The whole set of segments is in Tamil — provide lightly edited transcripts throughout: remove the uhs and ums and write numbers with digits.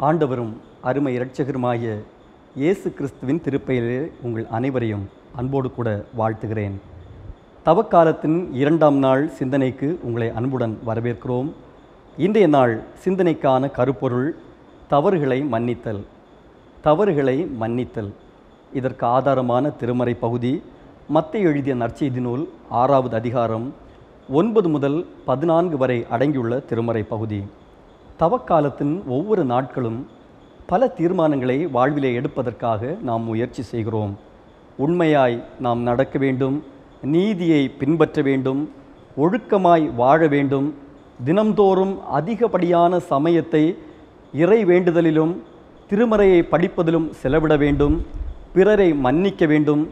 ஆண்டவரும் அருமை இரட்சகருமாகிய இயேசு கிறிஸ்துவின் திருப்பெயரிலே உங்கள் அனைவரையும் அன்போடு கூட வாழ்த்துகிறேன். தவக்காலத்தின் 2ஆம் நாள் சிந்தனைக்கு உங்களை அன்புடன் வரவேற்கிறோம். இன்றைய நாள் சிந்தனைக்கான கருப்பொருள் தவறுகளை மன்னித்தல். தவறுகளை மன்னித்தல். இதற்கு ஆதாரமான திருமறை பகுதி மத்தேயு எழுதிய நற்செய்தி நூல் 6வது அதிகாரம் 9 முதல் 14 வரை அடங்கியுள்ள திருமறை பகுதி. தவக்காலத்தின் ஒவ்வொரு நாட்களும் பல தீர்மானங்களை வாழ்விலே எடுப்பதற்காக நாம் முயற்சி செய்கிறோம். உண்மையாய் நாம் நடக்க வேண்டும், நீதியை பின்பற்ற வேண்டும், ஒழுக்கமாய் வாழ வேண்டும், தினம்தோறும் அதிகப்படியான சமயத்தை இறை வேண்டுதலிலும் திருமறையை படிப்பதிலும் செலவிட வேண்டும், பிறரை மன்னிக்க வேண்டும்,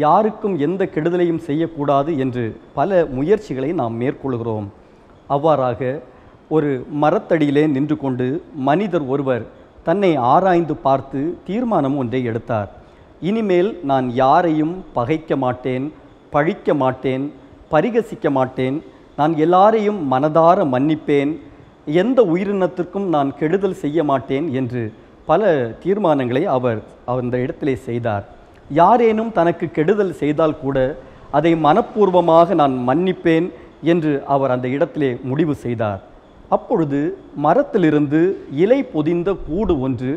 யாருக்கும் எந்த கெடுதலையும் செய்யக்கூடாது என்று பல முயற்சிகளை நாம் மேற்கொள்கிறோம். அவ்வாறாக ஒரு மரத்தடியிலே நின்று கொண்டு மனிதர் ஒருவர் தன்னை ஆராய்ந்து பார்த்து தீர்மானம் ஒன்றை எடுத்தார். இனிமேல் நான் யாரையும் பகைக்க மாட்டேன், பழிக்க மாட்டேன், பரிகசிக்க மாட்டேன், நான் எல்லாரையும் மனதார மன்னிப்பேன், எந்த உயிரினத்திற்கும் நான் கெடுதல் செய்ய மாட்டேன் என்று பல தீர்மானங்களை அவர் அந்த இடத்திலே செய்தார். யாரேனும் தனக்கு கெடுதல் செய்தால் கூட அதை மனப்பூர்வமாக நான் மன்னிப்பேன் என்று அவர் அந்த இடத்திலே முடிவு செய்தார். அப்பொழுது மரத்திலிருந்து இலை பொதிந்த கூடு ஒன்று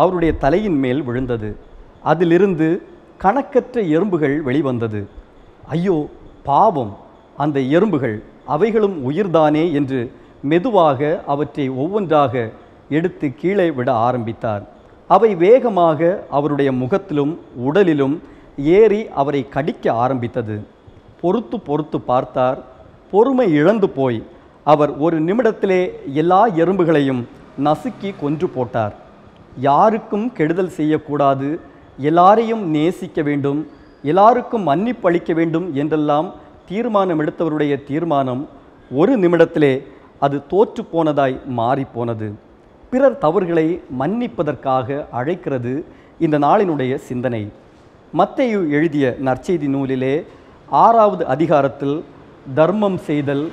அவருடைய தலையின் மேல் விழுந்தது. அதிலிருந்து கணக்கற்ற எறும்புகள் வெளிவந்தது. ஐயோ பாவம், அந்த எறும்புகள் அவைகளும் உயிர்தானே என்று மெதுவாக அவற்றை ஒவ்வொன்றாக எடுத்து கீழே விட ஆரம்பித்தார். அவை வேகமாக அவருடைய முகத்திலும் உடலிலும் ஏறி அவரை கடிக்க ஆரம்பித்தது. பொறுத்து பொறுத்து பார்த்தார். பொறுமை இழந்து போய் அவர் ஒரு நிமிடத்திலே எல்லா எறும்புகளையும் நசுக்கி கொன்று போட்டார். யாருக்கும் கெடுதல் செய்யக்கூடாது, எல்லாரையும் நேசிக்க வேண்டும், எல்லாருக்கும் மன்னிப்பு அளிக்க வேண்டும் என்றெல்லாம் தீர்மானம் எடுத்தவருடைய தீர்மானம் ஒரு நிமிடத்திலே அது தோற்று போனதாய் மாறிப்போனது. பிறர் தவறுகளை மன்னிப்பதற்காக அழைக்கிறது இந்த நாளினுடைய சிந்தனை. மத்தேயு எழுதிய நற்செய்தி நூலிலே 6வது அதிகாரத்தில் தர்மம் செய்தல்,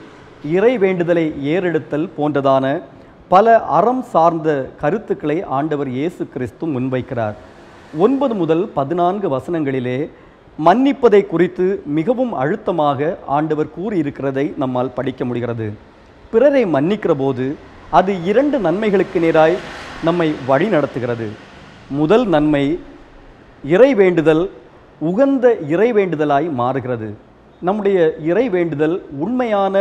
இறை வேண்டுதலை ஏறெடுத்தல் போன்றதான பல அறம் சார்ந்த கருத்துக்களை ஆண்டவர் இயேசு கிறிஸ்து முன்வைக்கிறார். 9 முதல் 14 வசனங்களிலே மன்னிப்பதை குறித்து மிகவும் அழுத்தமாக ஆண்டவர் கூறியிருக்கிறதை நம்மால் படிக்க முடிகிறது. பிறரை மன்னிக்கிற போது அது 2 நன்மைகளுக்கு நேராய் நம்மை வழி நடத்துகிறது. முதல் நன்மை, இறை வேண்டுதல் உகந்த இறை வேண்டுதலாய் மாறுகிறது. நம்முடைய இறை வேண்டுதல் உண்மையான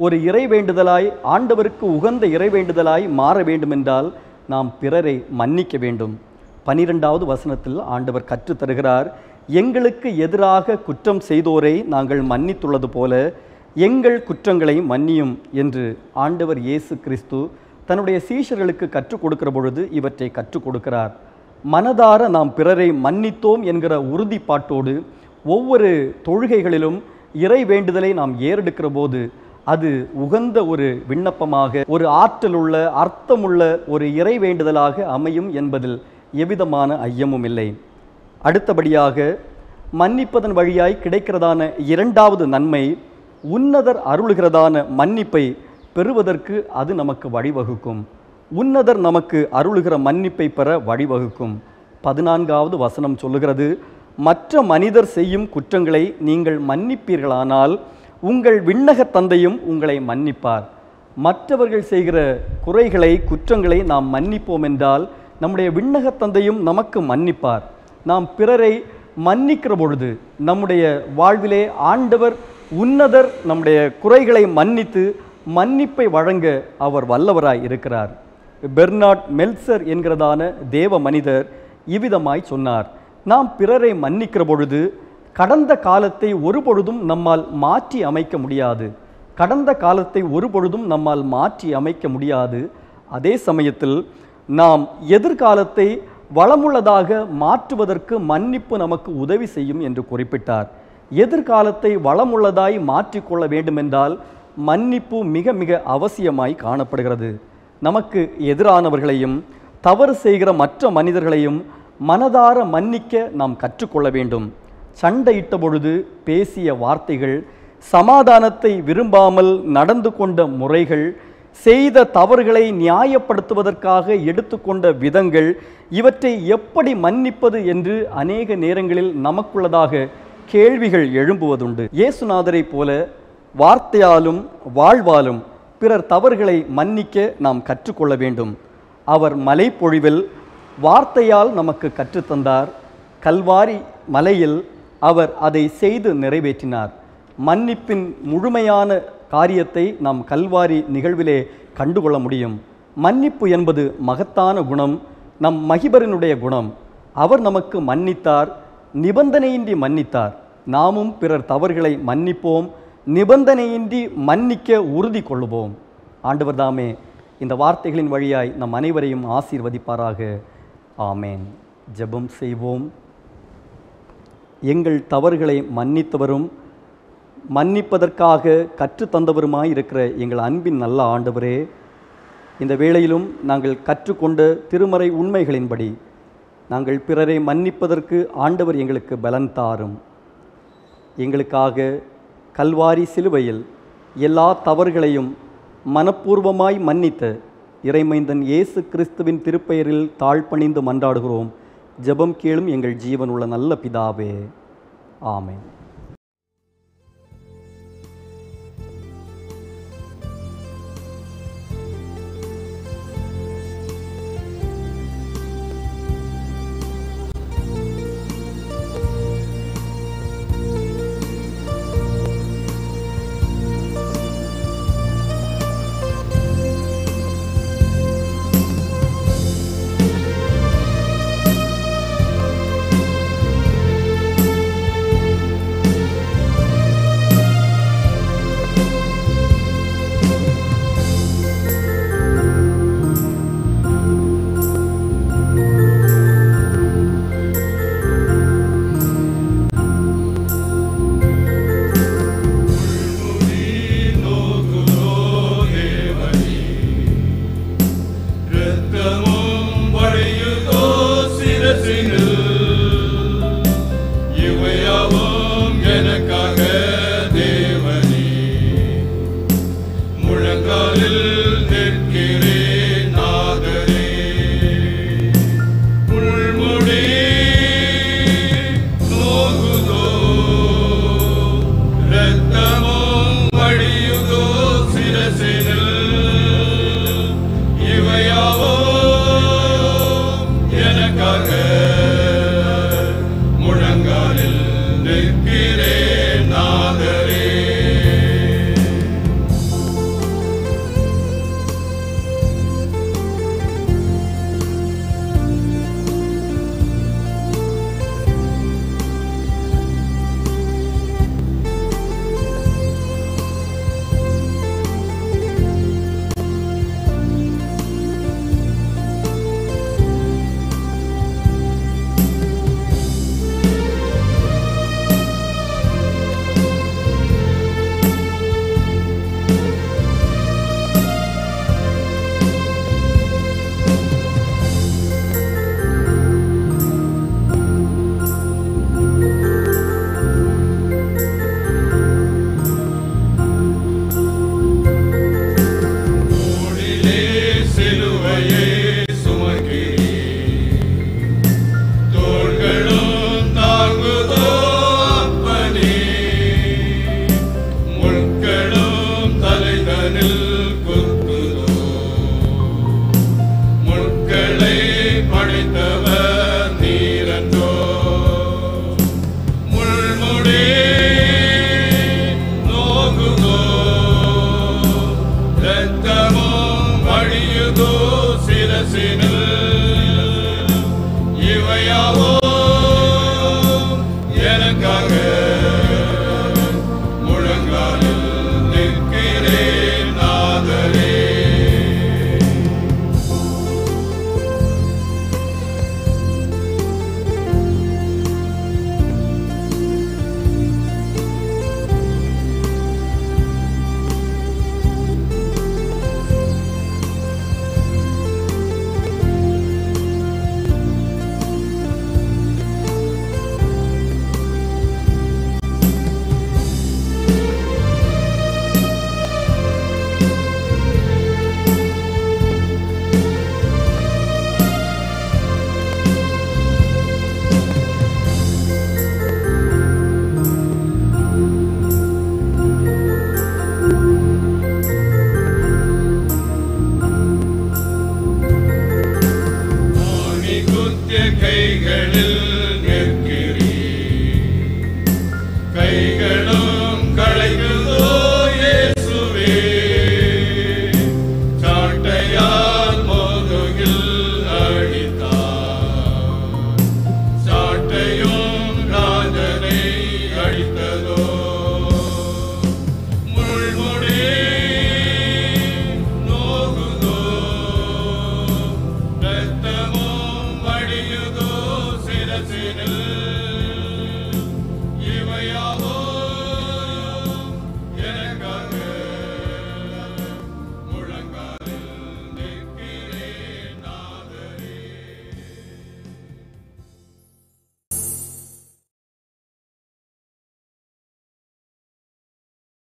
ஒரு இறை வேண்டுதலாய், ஆண்டவருக்கு உகந்த இறை வேண்டுதலாய் மாற வேண்டுமென்றால் நாம் பிறரை மன்னிக்க வேண்டும். 12வது வசனத்தில் ஆண்டவர் கற்றுத் தருகிறார், எங்களுக்கு எதிராக குற்றம் செய்தோரை நாங்கள் மன்னித்துள்ளது போல எங்கள் குற்றங்களை மன்னியும் என்று ஆண்டவர் இயேசு கிறிஸ்து தன்னுடைய சீஷர்களுக்கு கற்றுக் கொடுக்கிற பொழுது இவற்றை கற்றுக் கொடுக்கிறார். மனதார நாம் பிறரை மன்னித்தோம் என்கிற உறுதிப்பாட்டோடு ஒவ்வொரு தொழுகைகளிலும் இறை வேண்டுதலை நாம் ஏறெடுக்கிற போது அது உகந்த ஒரு விண்ணப்பமாக, ஒரு ஆற்றலுள்ள அர்த்தமுள்ள ஒரு இறை வேண்டுதலாக அமையும் என்பதில் எவ்விதமான ஐயமும் இல்லை. அடுத்தபடியாக மன்னிப்பதன் வழியாய் கிடைக்கிறதான 2வது நன்மை, உன்னதர் அருளுகிறதான மன்னிப்பை பெறுவதற்கு அது நமக்கு வழிவகுக்கும். உன்னதர் நமக்கு அருளுகிற மன்னிப்பை பெற வழிவகுக்கும். 14வது வசனம் சொல்லுகிறது, மற்ற மனிதர் செய்யும் குற்றங்களை நீங்கள் மன்னிப்பீர்களானால் உங்கள் விண்ணக தந்தையும் உங்களை மன்னிப்பார். மற்றவர்கள் செய்கிற குறைகளை, குற்றங்களை நாம் மன்னிப்போம் என்றால் நம்முடைய விண்ணக தந்தையும் நமக்கு மன்னிப்பார். நாம் பிறரை மன்னிக்கிற பொழுது நம்முடைய வாழ்விலே ஆண்டவர் உன்னதர் நம்முடைய குறைகளை மன்னித்து மன்னிப்பை வழங்க அவர் வல்லவராய் இருக்கிறார். பெர்னார்ட் மெல்சர் என்கிறதான தேவ மனிதர் இவ்விதமாய் சொன்னார், நாம் பிறரை மன்னிக்கிற பொழுது கடந்த காலத்தை ஒருபொழுதும் நம்மால் மாற்றி அமைக்க முடியாது. கடந்த காலத்தை ஒருபொழுதும் நம்மால் மாற்றி அமைக்க முடியாது. அதே சமயத்தில் நாம் எதிர்காலத்தை வளமுள்ளதாக மாற்றுவதற்கு மன்னிப்பு நமக்கு உதவி செய்யும் என்று குறிப்பிட்டார். எதிர்காலத்தை வளமுள்ளதாய் மாற்றிக்கொள்ள வேண்டுமென்றால் மன்னிப்பு மிக மிக அவசியமாய் காணப்படுகிறது. நமக்கு எதிரானவர்களையும் தவறு செய்கிற மற்ற மனிதர்களையும் மனதார மன்னிக்க நாம் கற்றுக்கொள்ள வேண்டும். சண்டையிட்ட பொழுது பேசிய வார்த்தைகள், சமாதானத்தை விரும்பாமல் நடந்து கொண்ட முறைகள், செய்த தவறுகளை நியாயப்படுத்துவதற்காக எடுத்துக்கொண்ட விதங்கள், இவற்றை எப்படி மன்னிப்பது என்று அநேக நேரங்களில் நமக்குள்ளதாக கேள்விகள் எழும்புவதுண்டு. இயேசுநாதரை போல வார்த்தையாலும் வாழ்வாலும் பிறர் தவறுகளை மன்னிக்க நாம் கற்றுக்கொள்ள வேண்டும். அவர் மலைப்பொழிவில் வார்த்தையால் நமக்கு கற்றுத்தந்தார். கல்வாரி மலையில் அவர் அதை செய்து நிறைவேற்றினார். மன்னிப்பின் முழுமையான காரியத்தை நாம் கல்வாரி நிகழ்விலே கண்டுகொள்ள முடியும். மன்னிப்பு என்பது மகத்தான குணம், நம் மகிபரனுடைய குணம். அவர் நமக்கு மன்னித்தார், நிபந்தனையின்றி மன்னித்தார். நாமும் பிறர் தவறுகளை மன்னிப்போம், நிபந்தனையின்றி மன்னிக்க உறுதி கொள்ளுவோம். ஆண்டவர் தாமே இந்த வார்த்தைகளின் வழியாய் நம் அனைவரையும் ஆசீர்வதிப்பாராக. ஆமேன். ஜெபம் செய்வோம். எங்கள் தவறுகளை மன்னித்தவரும் மன்னிப்பதற்காக கற்றுத்தந்தவருமாய் இருக்கிற எங்கள் அன்பின் நல்ல ஆண்டவரே, இந்த வேளையிலும் நாங்கள் கற்றுக்கொண்ட திருமறை உண்மைகளின்படி நாங்கள் பிறரை மன்னிப்பதற்கு ஆண்டவர் எங்களுக்கு பலன் தாரும். எங்களுக்காக கல்வாரி சிலுவையில் எல்லா தவறுகளையும் மனப்பூர்வமாய் மன்னித்த இறைமைந்தன் இயேசு கிறிஸ்துவின் திருப்பெயரில் தாழ்பணிந்து மன்றாடுகிறோம். ஜெபம் கேளும் எங்கள் ஜீவனுள்ள நல்ல பிதாவே. ஆமென்.